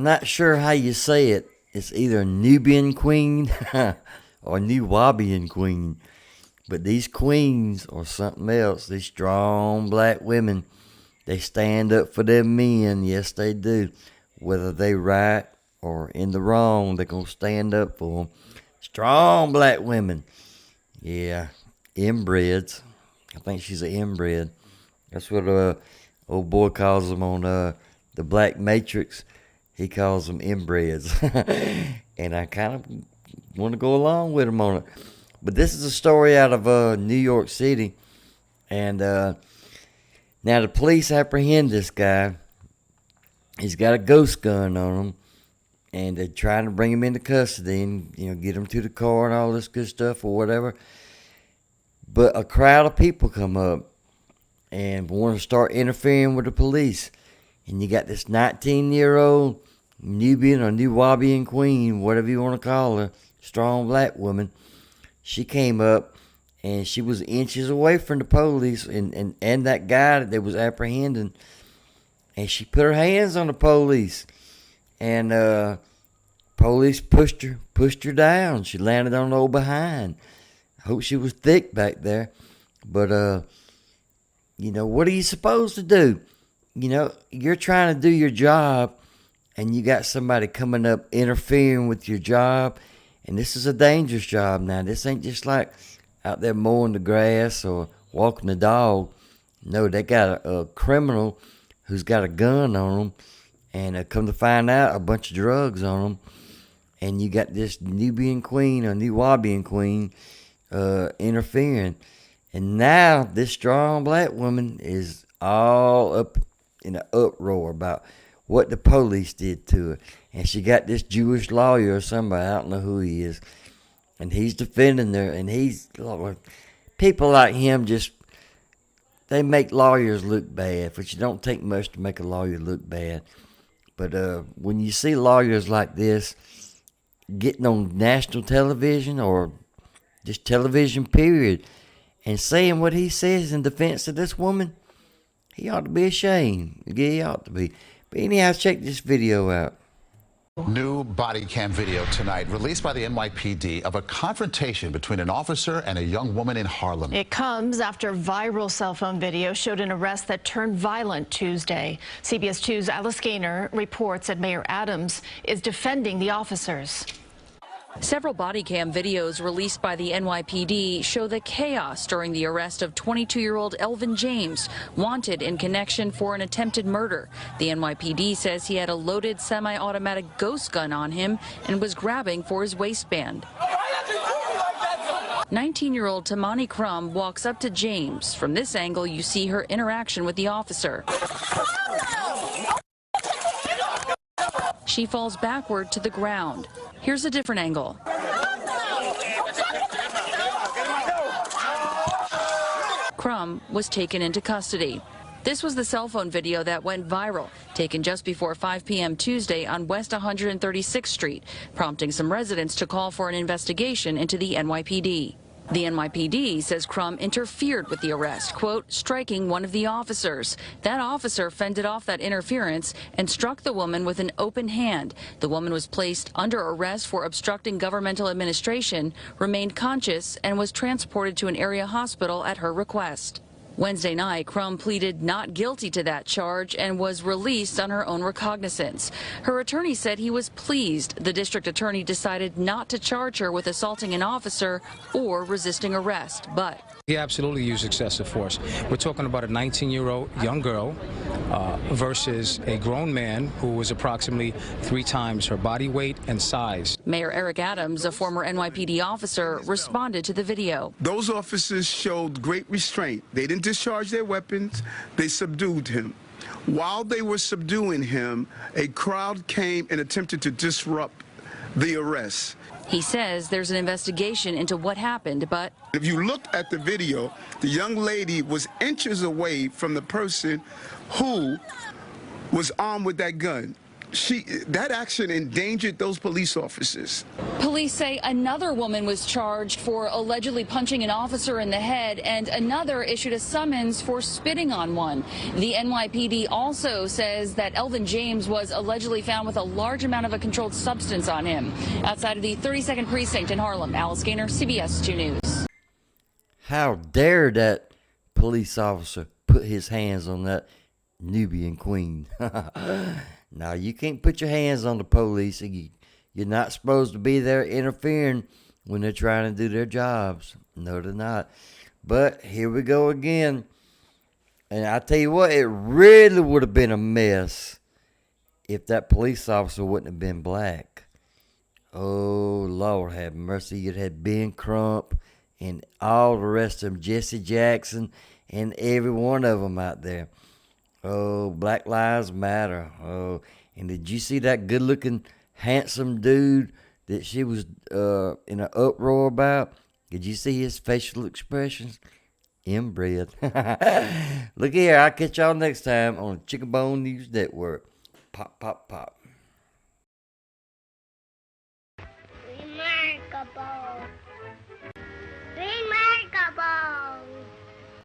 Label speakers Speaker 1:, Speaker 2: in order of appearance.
Speaker 1: not sure how you say it. It's either Nubian queen or Nuwabian queen. But these queens are something else. These strong black women, they stand up for their men. Yes, they do. Whether they right or in the wrong, they're going to stand up for them. Strong black women. Yeah, inbreds. I think she's an inbred. That's what old boy calls them on the Black Matrix. He calls them inbreds. And I kind of want to go along with him on it. But this is a story out of New York City. And now the police apprehend this guy. He's got a ghost gun on him. And they're trying to bring him into custody and, get him to the car and all this good stuff or whatever. But a crowd of people come up and want to start interfering with the police. And you got this 19-year-old Nubian or Nuwabian queen, whatever you want to call her, strong black woman. She came up and she was inches away from the police and that guy that they was apprehending. And she put her hands on the police. And police pushed her down. She landed on the old behind. I hope she was thick back there. But, what are you supposed to do? You're trying to do your job, and you got somebody coming up interfering with your job. And this is a dangerous job now. This ain't just like out there mowing the grass or walking the dog. No, they got a criminal who's got a gun on them. And come to find out, a bunch of drugs on them. And you got this Nubian queen or Nuwabian queen interfering. And now this strong black woman is all up in an uproar about what the police did to her. And she got this Jewish lawyer or somebody, I don't know who he is, and he's defending her. And people like him they make lawyers look bad, which it don't take much to make a lawyer look bad. But when you see lawyers like this getting on national television or just television period and saying what he says in defense of this woman, he ought to be ashamed. Yeah, he ought to be. But anyhow, check this video out.
Speaker 2: New body cam video tonight released by the NYPD of a confrontation between an officer and a young woman in Harlem.
Speaker 3: It comes after viral cell phone video showed an arrest that turned violent Tuesday. CBS 2's Alice Gaynor reports that Mayor Adams is defending the officers.
Speaker 4: Several body cam videos released by the NYPD show the chaos during the arrest of 22-year-old Elvin James, wanted in connection for an attempted murder. The NYPD says he had a loaded semi-automatic ghost gun on him and was grabbing for his waistband. 19-year-old Tamani Crum walks up to James. From this angle, you see her interaction with the officer. She falls backward to the ground. Here's a different angle. Crum was taken into custody. This was the cell phone video that went viral, taken just before 5 p.m. Tuesday on West 136th Street, prompting some residents to call for an investigation into the NYPD. The NYPD says Crum interfered with the arrest, quote, striking one of the officers. That officer fended off that interference and struck the woman with an open hand. The woman was placed under arrest for obstructing governmental administration, remained conscious, and was transported to an area hospital at her request. Wednesday night, Crum pleaded not guilty to that charge and was released on her own recognizance. Her attorney said he was pleased the district attorney decided not to charge her with assaulting an officer or resisting arrest, but
Speaker 5: he absolutely used excessive force. We're talking about a 19-year-old young girl versus a grown man who was approximately 3 times her body weight and size.
Speaker 4: Mayor Eric Adams, a former NYPD officer, responded to the video.
Speaker 6: Those officers showed great restraint. They didn't discharge their weapons. They subdued him. While they were subduing him, a crowd came and attempted to disrupt the arrest.
Speaker 4: He says there's an investigation into what happened, but
Speaker 6: if you look at the video, the young lady was inches away from the person who was armed with that gun. That action endangered those police officers.
Speaker 4: Police say another woman was charged for allegedly punching an officer in the head, and another issued a summons for spitting on one. The NYPD also says that Elvin James was allegedly found with a large amount of a controlled substance on him. Outside of the 32nd Precinct in Harlem, Alice Gaynor, CBS 2 News.
Speaker 1: How dare that police officer put his hands on that Nubian queen? Now, you can't put your hands on the police. You're not supposed to be there interfering when they're trying to do their jobs. No, they're not. But here we go again. And I tell you what, it really would have been a mess if that police officer wouldn't have been black. Oh, Lord have mercy. You'd had Ben Crump and all the rest of them, Jesse Jackson and every one of them out there. Oh, Black Lives Matter. Oh, and did you see that good-looking, handsome dude that she was in an uproar about? Did you see his facial expressions? Inbred. Look here, I'll catch y'all next time on Chicken Bone News Network. Pop, pop, pop.